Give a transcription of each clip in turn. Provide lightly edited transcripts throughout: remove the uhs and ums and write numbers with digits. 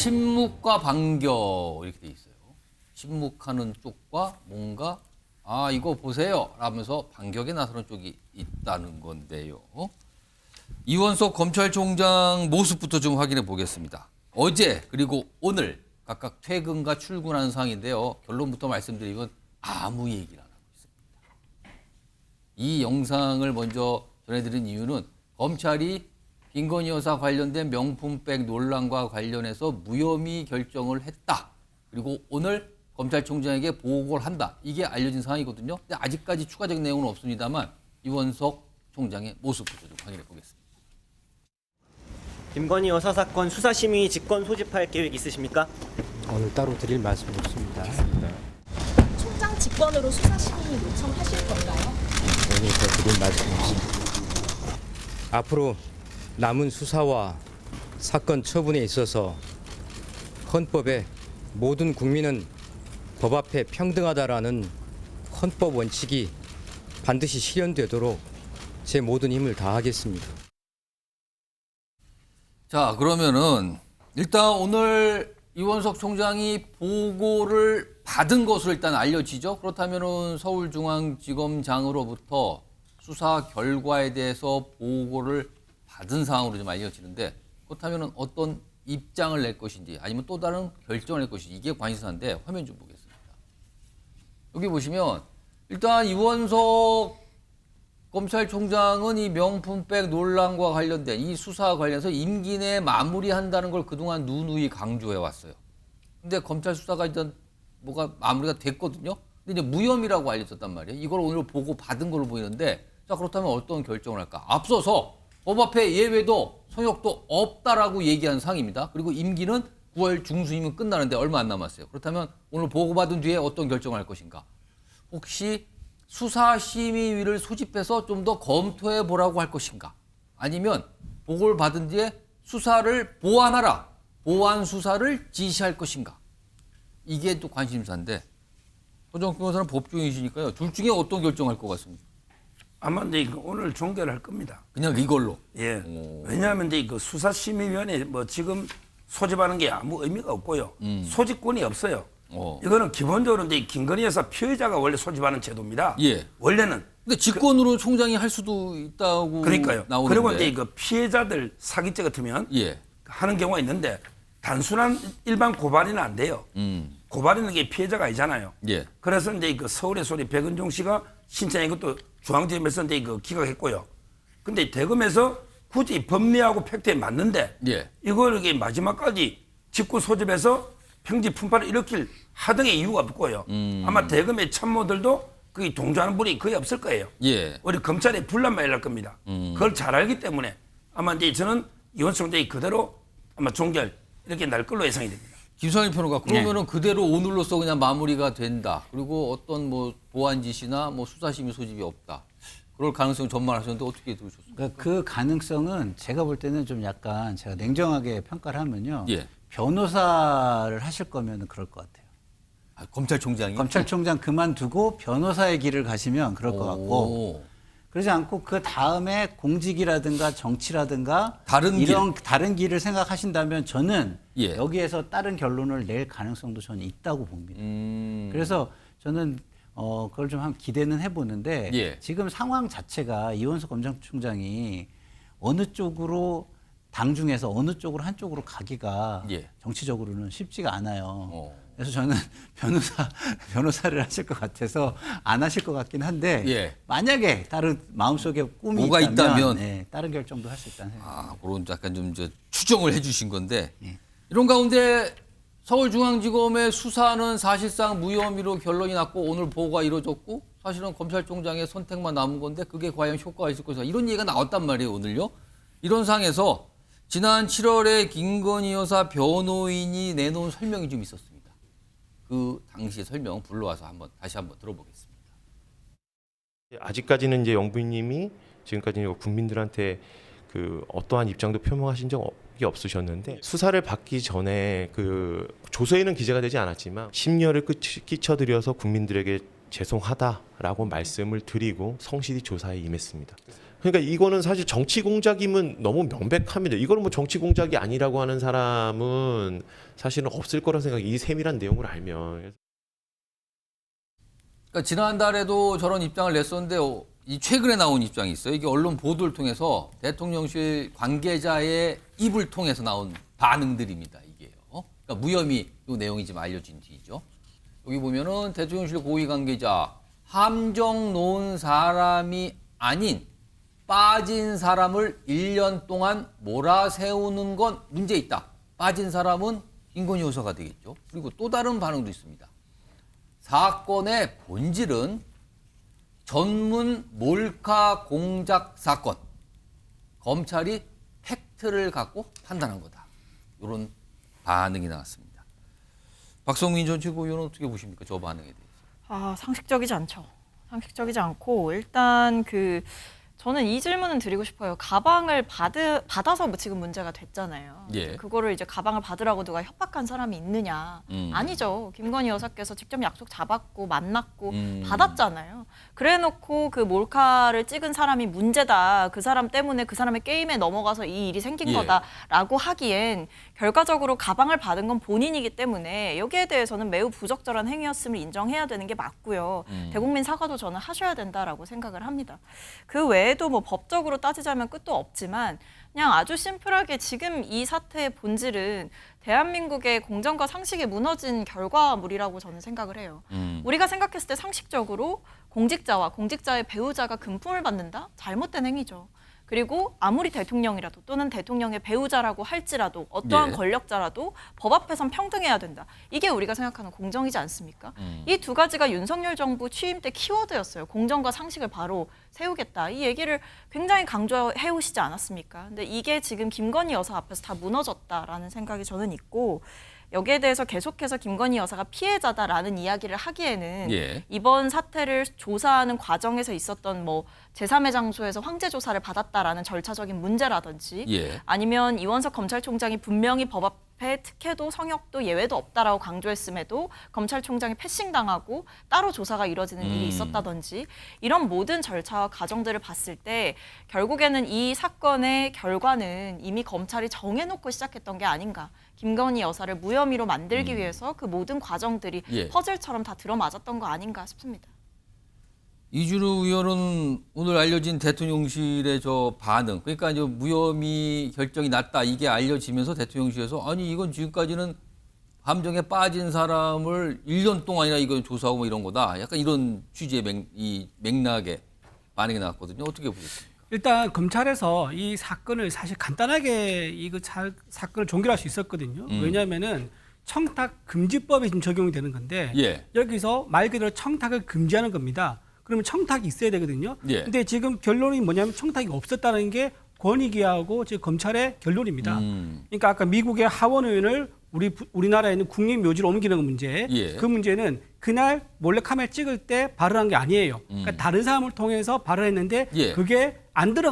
침묵과 반격 이렇게 돼 있어요. 침묵하는 쪽과 뭔가 이거 보세요 라면서 반격에 나서는 쪽이 있다는 건데요. 이원석 검찰총장 모습부터 좀 확인해 보겠습니다. 어제 그리고 오늘 각각 퇴근과 출근하는 상황인데요. 결론부터 말씀드리면 아무 얘기를 안 하고 있습니다. 이 영상을 먼저 전해드린 이유는 검찰이 김건희 여사 관련된 명품백 논란과 관련해서 무혐의 결정을 했다. 그리고 오늘 검찰총장에게 보고를 한다. 이게 알려진 상황이거든요. 근데 아직까지 추가적인 내용은 없습니다만 이원석 총장의 모습부터 좀 확인해 보겠습니다. 김건희 여사 사건 수사심의 직권 소집할 계획 있으십니까? 오늘 따로 드릴 말씀이 없습니다. 총장 직권으로 수사심의 요청하실 건가요? 오늘 더 드릴 말씀이 없습니다. 앞으로 남은 수사와 사건 처분에 있어서 헌법에 모든 국민은 법 앞에 평등하다라는 헌법 원칙이 반드시 실현되도록 제 모든 힘을 다하겠습니다. 자, 그러면은 일단 오늘 이원석 총장이 보고를 받은 것으로 일단 알려지죠. 그렇다면은 서울중앙지검장으로부터 수사 결과에 대해서 보고를 받은 상황으로 좀 알려지는데, 그렇다면은 어떤 입장을 낼 것인지 아니면 또 다른 결정을 낼 것인지 이게 관심사인데, 화면 좀 보겠습니다. 여기 보시면 일단 이원석 검찰총장은 이 명품백 논란과 관련된 이 수사와 관련해서 임기 내에 마무리한다는 걸 그동안 누누이 강조해 왔어요. 근데 검찰 수사가 일단 뭐가 마무리가 됐거든요. 근데 이제 무혐의라고 알려졌단 말이에요. 이걸 오늘 보고 받은 걸로 보이는데, 자, 그렇다면 어떤 결정을 할까? 앞서서 법 앞에 예외도 성역도 없다라고 얘기한 상황입니다. 그리고 임기는 9월 중순이면 끝나는데 얼마 안 남았어요. 그렇다면 오늘 보고받은 뒤에 어떤 결정을 할 것인가? 혹시 수사심의위를 소집해서 좀 더 검토해 보라고 할 것인가? 아니면 보고를 받은 뒤에 수사를 보완하라, 보완 수사를 지시할 것인가? 이게 또 관심사인데, 허정표 변호사는 법조인이시니까요. 둘 중에 어떤 결정할 것 같습니까? 아마 근데 오늘 종결할 겁니다. 그냥 이걸로. 예. 왜냐하면 이제 그 수사심의위원회 지금 소집하는 게 아무 의미가 없고요. 소집권이 없어요. 이거는 기본적으로 이제 김건희 여사 피해자가 원래 소집하는 제도입니다. 예. 원래는. 근데 직권으로 총장이 할 수도 있다고 그러니까요. 나오는데. 그리고 이제 그 피해자들 사기죄 같으면 예. 하는 경우가 있는데 단순한 일반 고발이는 안 돼요. 고발이는 게 피해자가 아니잖아요. 예. 그래서 이제 그 서울의 소리 백은종 씨가 신청한 것도 중앙지검에서 이제 그 기각했고요. 근데 대검에서 굳이 법리하고 팩트에 맞는데 예. 이걸 이게 마지막까지 직권 소집해서 평지 품팔을 일으킬 하등의 이유가 없고요. 아마 대검의 참모들도 그게 동조하는 분이 거의 없을 거예요. 예. 우리 검찰에 분란만 일어날 겁니다. 그걸 잘 알기 때문에 아마 이제 저는 이원석 총장이 그대로 아마 종결 이렇게 날 걸로 예상이 됩니다. 김선일 평론가, 그러면은 그대로 오늘로써 그냥 마무리가 된다. 그리고 어떤 뭐 보완 지시나 뭐 수사심의 소집이 없다. 그럴 가능성 전망하셨는데 어떻게 들으셨습니까? 그러니까 그 가능성은 제가 볼 때는 좀 약간 제가 냉정하게 평가를 하면요. 예. 변호사를 하실 거면 그럴 것 같아요. 검찰총장이? 검찰총장 그만두고 변호사의 길을 가시면 그럴 것 같고, 그러지 않고 그 다음에 공직이라든가 정치라든가 다른 길을 생각하신다면 저는 예. 여기에서 다른 결론을 낼 가능성도 저는 있다고 봅니다. 그래서 저는 그걸 좀 한 기대는 해보는데, 예. 지금 상황 자체가 이원석 검찰총장이 어느 쪽으로 당 중에서 어느 쪽으로 한쪽으로 가기가 예. 정치적으로는 쉽지가 않아요. 그래서 저는 변호사를 하실 것 같아서 안 하실 것 같긴 한데, 예. 만약에 다른 마음속에 꿈이 뭐가 있다면 네, 다른 결정도 할 수 있다는 생각. 그런 약간 좀 추정을 해주신 건데, 예. 이런 가운데 서울중앙지검의 수사는 사실상 무혐의로 결론이 났고 오늘 보고가 이루어졌고, 사실은 검찰총장의 선택만 남은 건데 그게 과연 효과가 있을 것이다, 이런 얘기가 나왔단 말이에요, 오늘요. 이런 상황에서 지난 7월에 김건희 여사 변호인이 내놓은 설명이 좀 있었습니다. 그 당시의 설명 불러와서 다시 한번 들어보겠습니다. 아직까지는 이제 영부인님이 지금까지 국민들한테 그 어떠한 입장도 표명하신 적이 없으셨는데, 수사를 받기 전에 그 조서에는 기재가 되지 않았지만 심려를 끼쳐드려서 국민들에게 죄송하다라고 말씀을 드리고 성실히 조사에 임했습니다. 그러니까 이거는 사실 정치 공작이면 너무 명백합니다. 이거는 뭐 정치 공작이 아니라고 하는 사람은 사실은 없을 거라 생각이 이 세밀한 내용을 알면. 그러니까 지난달에도 저런 입장을 냈었는데 이 최근에 나온 입장이 있어요. 이게 언론 보도를 통해서 대통령실 관계자의 입을 통해서 나온 반응들입니다. 이게요. 그러니까 무혐의 이 내용이 지금 알려진 뒤죠. 여기 보면은 대통령실 고위 관계자 함정 놓은 사람이 아닌 빠진 사람을 1년 동안 몰아세우는 건 문제 있다. 빠진 사람은 김건희 여사가 되겠죠. 그리고 또 다른 반응도 있습니다. 사건의 본질은 전문 몰카 공작 사건. 검찰이 팩트를 갖고 판단한 거다. 이런 반응이 나왔습니다. 박성민 전 최고위원은 어떻게 보십니까? 저 반응에 대해서. 상식적이지 않죠. 상식적이지 않고 일단 저는 이 질문은 드리고 싶어요. 가방을 받아서 뭐 지금 문제가 됐잖아요. 예. 그거를 이제 가방을 받으라고 누가 협박한 사람이 있느냐? 아니죠. 김건희 여사께서 직접 약속 잡았고 만났고 받았잖아요. 그래놓고 그 몰카를 찍은 사람이 문제다. 그 사람 때문에 그 사람의 게임에 넘어가서 이 일이 생긴 예. 거다라고 하기엔 결과적으로 가방을 받은 건 본인이기 때문에 여기에 대해서는 매우 부적절한 행위였음을 인정해야 되는 게 맞고요. 대국민 사과도 저는 하셔야 된다라고 생각을 합니다. 그 외에도 뭐 법적으로 따지자면 끝도 없지만 그냥 아주 심플하게 지금 이 사태의 본질은 대한민국의 공정과 상식이 무너진 결과물이라고 저는 생각을 해요. 우리가 생각했을 때 상식적으로 공직자와 공직자의 배우자가 금품을 받는다? 잘못된 행위죠. 그리고 아무리 대통령이라도 또는 대통령의 배우자라고 할지라도 어떠한 예. 권력자라도 법 앞에선 평등해야 된다. 이게 우리가 생각하는 공정이지 않습니까? 이 두 가지가 윤석열 정부 취임 때 키워드였어요. 공정과 상식을 바로 세우겠다. 이 얘기를 굉장히 강조해 오시지 않았습니까? 근데 이게 지금 김건희 여사 앞에서 다 무너졌다라는 생각이 저는 있고 여기에 대해서 계속해서 김건희 여사가 피해자다라는 이야기를 하기에는 예. 이번 사태를 조사하는 과정에서 있었던 뭐 제3의 장소에서 황제 조사를 받았다라는 절차적인 문제라든지 예. 아니면 이원석 검찰총장이 분명히 법 앞에 특혜도 성역도 예외도 없다라고 강조했음에도 검찰총장이 패싱당하고 따로 조사가 이뤄지는 일이 있었다든지 이런 모든 절차와 과정들을 봤을 때 결국에는 이 사건의 결과는 이미 검찰이 정해놓고 시작했던 게 아닌가. 김건희 여사를 무혐의로 만들기 위해서 그 모든 과정들이 예. 퍼즐처럼 다 들어맞았던 거 아닌가 싶습니다. 이준우 의원은 오늘 알려진 대통령실의 저 반응, 그러니까 이제 무혐의 결정이 났다 이게 알려지면서 대통령실에서 아니 이건 지금까지는 함정에 빠진 사람을 1년 동안이나 이건 조사하고 뭐 이런 거다. 약간 이런 취지의 맥락에 반응이 나왔거든요. 어떻게 보셨습니까? 일단 검찰에서 이 사건을 사실 간단하게 사건을 종결할 수 있었거든요. 왜냐하면은 청탁금지법이 지금 적용이 되는 건데 예. 여기서 말 그대로 청탁을 금지하는 겁니다. 그러면 청탁이 있어야 되거든요. 예. 근데 지금 결론이 뭐냐면 청탁이 없었다는 게 권익위하고 지금 검찰의 결론입니다. 그러니까 아까 미국의 하원 의원을 우리나라에 있는 국립묘지로 옮기는 문제, 예. 그 문제는 그날 몰래카메라 찍을 때 발언한 게 아니에요. 그러니까 다른 사람을 통해서 발언했는데 예. 그게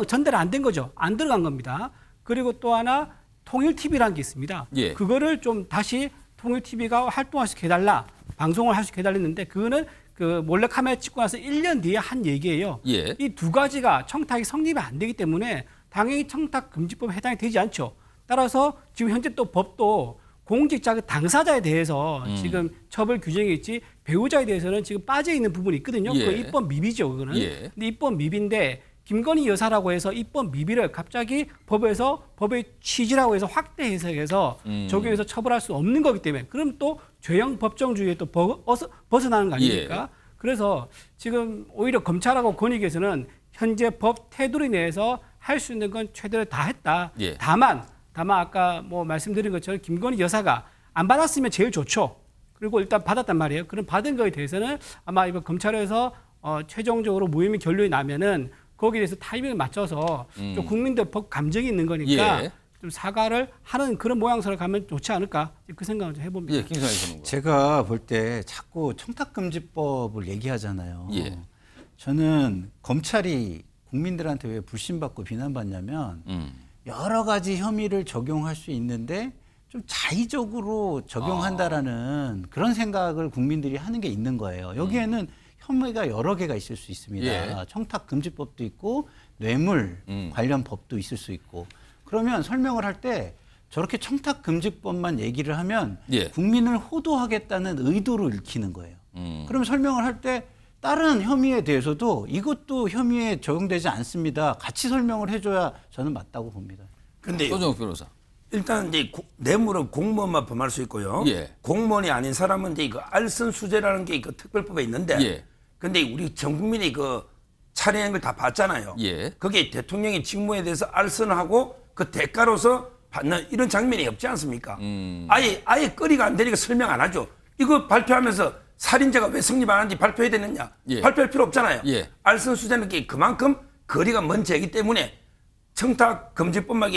전달이 안 된 거죠. 안 들어간 겁니다. 그리고 또 하나 통일TV라는 게 있습니다. 예. 그거를 좀 다시 통일TV가 활동할 수 있게 해달라, 방송을 할 수 있게 해달랬는데 그거는 그 몰래카메라 찍고 나서 1년 뒤에 한 얘기예요. 예. 이 두 가지가 청탁이 성립이 안 되기 때문에 당연히 청탁금지법에 해당이 되지 않죠. 따라서 지금 현재 또 법도 공직자 그 당사자에 대해서 지금 처벌 규정이 있지 배우자에 대해서는 지금 빠져 있는 부분이 있거든요. 예. 그 입법 미비죠, 그거는. 예. 근데 입법 미비인데 김건희 여사라고 해서 입법 미비를 갑자기 법의 취지라고 해서 확대 해석해서 적용해서 처벌할 수 없는 거기 때문에 그럼 또 죄형 법정주의에 또 벗어나는 거 아닙니까? 예. 그래서 지금 오히려 검찰하고 권익위에서는 현재 법 테두리 내에서 할 수 있는 건 최대로 다 했다. 예. 다만 아까 뭐 말씀드린 것처럼 김건희 여사가 안 받았으면 제일 좋죠. 그리고 일단 받았단 말이에요. 그럼 받은 거에 대해서는 아마 이번 검찰에서 최종적으로 무혐의 결론이 나면은 거기에 대해서 타이밍을 맞춰서 좀 국민들 법 감정이 있는 거니까 예. 좀 사과를 하는 그런 모양새로 가면 좋지 않을까 그 생각을 좀 해봅니다. 예, 김상희 선생님. 제가 볼 때 자꾸 청탁금지법을 얘기하잖아요. 예. 저는 검찰이 국민들한테 왜 불신받고 비난받냐면 여러 가지 혐의를 적용할 수 있는데 좀 자의적으로 적용한다라는 그런 생각을 국민들이 하는 게 있는 거예요. 여기에는 혐의가 여러 개가 있을 수 있습니다. 예. 청탁금지법도 있고 뇌물 관련 법도 있을 수 있고 그러면 설명을 할 때 저렇게 청탁금지법만 얘기를 하면 예. 국민을 호도하겠다는 의도로 읽히는 거예요. 그럼 설명을 할 때 다른 혐의에 대해서도 이것도 혐의에 적용되지 않습니다. 같이 설명을 해줘야 저는 맞다고 봅니다. 근데 손정욱 변호사. 일단 이제 뇌물은 공무원만 범할 수 있고요. 예. 공무원이 아닌 사람은 이제 그 알선수재라는 게 그 특별법에 있는데, 예. 근데 우리 전 국민이 그 차례한 걸 다 봤잖아요. 예. 거기에 대통령의 직무에 대해서 알선을 하고 그 대가로서 받는 이런 장면이 없지 않습니까? 아예 거리가 안 되니까 설명 안 하죠. 이거 발표하면서 살인자가 왜 성립 안 하는지 발표해야 되느냐? 예. 발표할 필요 없잖아요. 예. 알선수재는 게 그만큼 거리가 먼 죄이기 때문에 청탁금지법만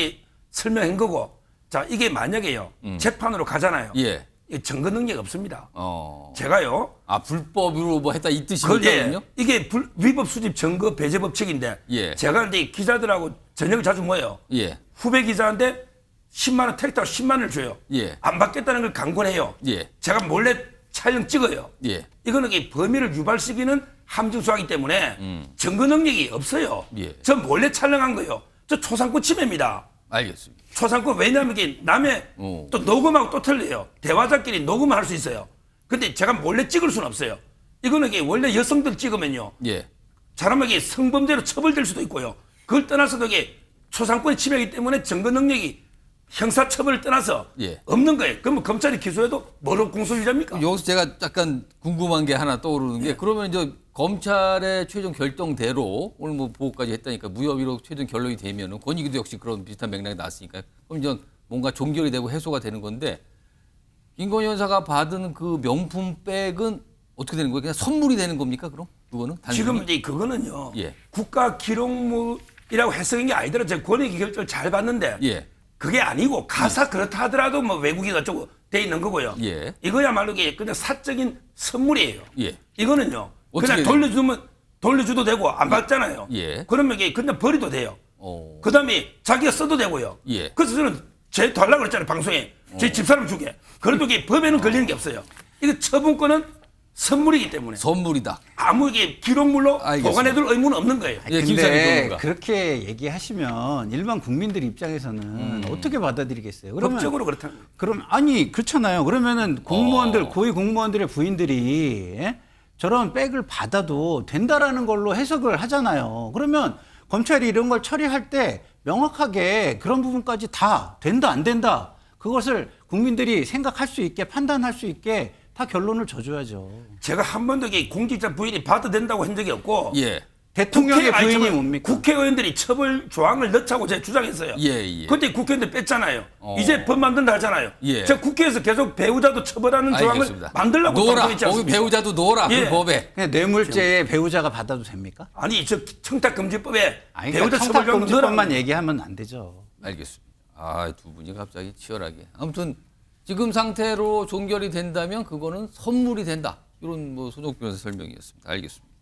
설명한 거고, 자 이게 만약에요 재판으로 가잖아요. 예. 이 증거 능력 없습니다. 어. 제가요. 불법으로 뭐 했다 이 뜻이거든요. 이게 위법 수집 증거 배제 법칙인데 예. 제가 이제 기자들하고 저녁을 자주 모여요. 예. 후배 기자한테 10만 원 택배로 10만 원을 줘요. 예. 안 받겠다는 걸 강권을 해요. 예. 제가 몰래 촬영 찍어요. 예. 이거는 이 범위를 유발시키는 함증수하기 때문에 증거 능력이 없어요. 예. 저 몰래 촬영한 거예요. 저 초상권 침해입니다. 알겠습니다. 초상권 왜냐하면 이게 남의 또 녹음하고 또 틀려요. 대화자끼리 녹음을 할 수 있어요. 근데 제가 몰래 찍을 수는 없어요. 이거는 이게 원래 여성들 찍으면요. 예. 잘하면 이게 성범죄로 처벌될 수도 있고요. 그걸 떠나서도 이게 초상권이 침해이기 때문에 증거 능력이 형사처벌을 떠나서 예. 없는 거예요. 그러면 검찰이 기소해도 뭐로 공소유죄입니까? 여기서 제가 약간 궁금한 게 하나 떠오르는 게 예. 그러면 이제 검찰의 최종 결정대로 오늘 뭐 보고까지 했다니까 무혐의로 최종 결론이 되면은 권익위도 역시 그런 비슷한 맥락이 나왔으니까 그럼 이제 뭔가 종결이 되고 해소가 되는 건데 김건희 여사가 받은 그 명품 백은 어떻게 되는 거예요? 그냥 선물이 되는 겁니까? 그럼 그거는 단순히? 지금 이제 그거는요. 예. 국가 기록물이라고 해석한 게 아니더라도 제가 권익위 결정을 잘 봤는데 예. 그게 아니고 가사 그렇다 하더라도 뭐 외국이 어쩌고 돼 있는 거고요. 예. 이거야말로 이게 그냥 사적인 선물이에요. 예. 이거는요. 어떻게 그냥 돌려줘도 되고 안 받잖아요. 예. 그러면 이게 그냥 버려도 돼요. 어. 그다음에 자기가 써도 되고요. 예. 그래서 저는 제 달라고 그랬잖아요. 방송에. 제 집사람 주게. 그래도 이게 법에는 걸리는 게 없어요. 이거 처분권은 선물이기 때문에. 선물이다. 아무 이게 기록물로 알겠습니다. 보관해둘 의무는 없는 거예요. 예, 김상희 근데 변호가. 그렇게 얘기하시면 일반 국민들 입장에서는 어떻게 받아들이겠어요? 그러면 법적으로 그렇다는 거예요. 그럼 아니 그렇잖아요. 그러면은 공무원들 고위 공무원들의 부인들이 예? 저런 백을 받아도 된다라는 걸로 해석을 하잖아요. 그러면 검찰이 이런 걸 처리할 때 명확하게 그런 부분까지 다 된다 안 된다 그것을 국민들이 생각할 수 있게 판단할 수 있게 다 결론을 줘줘야죠. 제가 한 번도 이게 공직자 부인이 봐도 된다고 한 적이 없고 예. 대통령의 아니, 부인이 정말 뭡니까? 국회의원들이 처벌 조항을 넣자고 제가 주장했어요. 예. 그때 국회의원들 뺐잖아요. 이제 법 만든다 하잖아요. 예. 제가 국회에서 계속 배우자도 처벌하는 조항을 알겠습니다. 만들라고 놓으라. 방송했지 거기 않습니까? 배우자도 놓으라. 예. 그 법에. 그냥 뇌물죄에 배우자가 받아도 됩니까? 아니 저 청탁금지법에 아니, 배우자 그러니까 처벌 조항 청탁금지법만 넣으라고. 얘기하면 안 되죠. 알겠습니다. 두 분이 갑자기 치열하게. 아무튼 지금 상태로 종결이 된다면 그거는 선물이 된다. 이런 뭐 손옥 변호사 설명이었습니다. 알겠습니다.